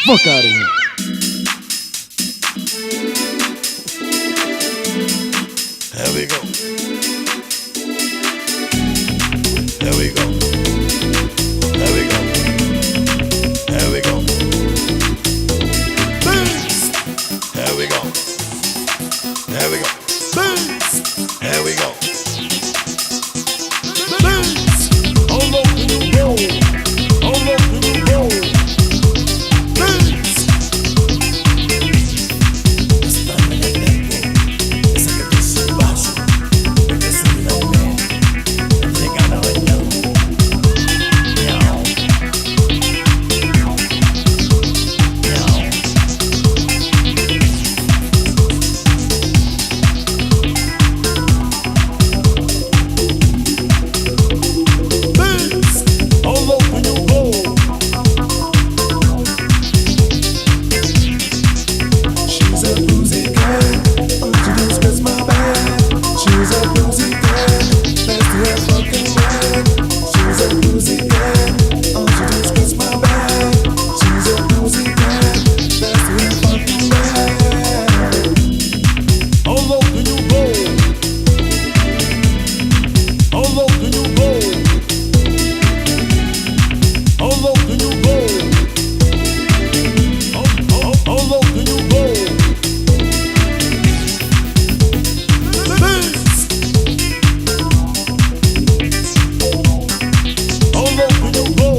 devagarinho. Here we go. Here we go. Here we go. Here we go. Beats. Here we go. Here we go. Beats. Here we go. Beats. How low can you go? How low can you go? Beats. Estando en el tempo, esa que te sube bajo, porque subir al men, llegar a bañar. Miau. Miau. Beats. How low can you go? She's a boozy girl, she just gets my bag. She's a boozy girl, let's do her fucking ride. She's a boozy girl, she just gets my bag. She's a boozy girl, let's do her fucking ride. How low can you go? How low can you go? How low can you go? How low can you go? Beats. How low can you go?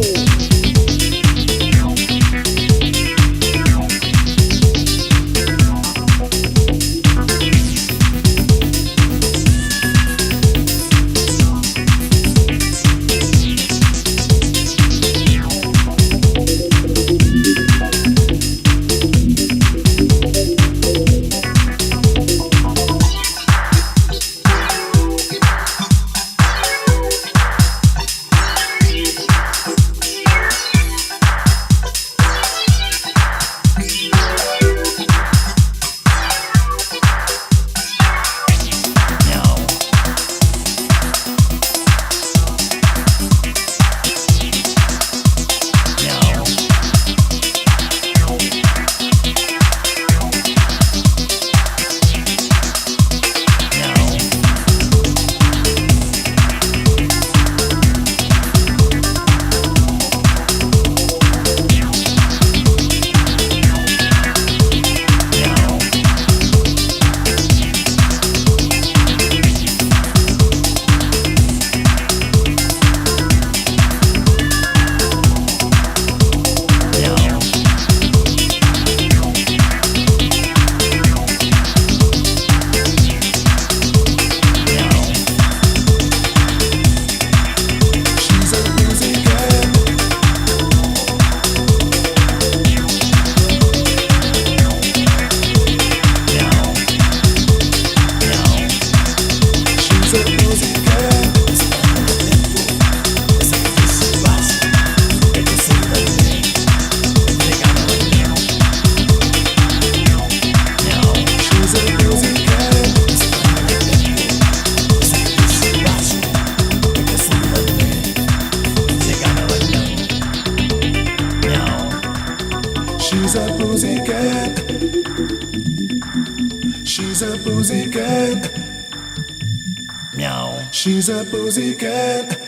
She's a boozy cat. She's a boozy cat. Meow. She's a boozy cat.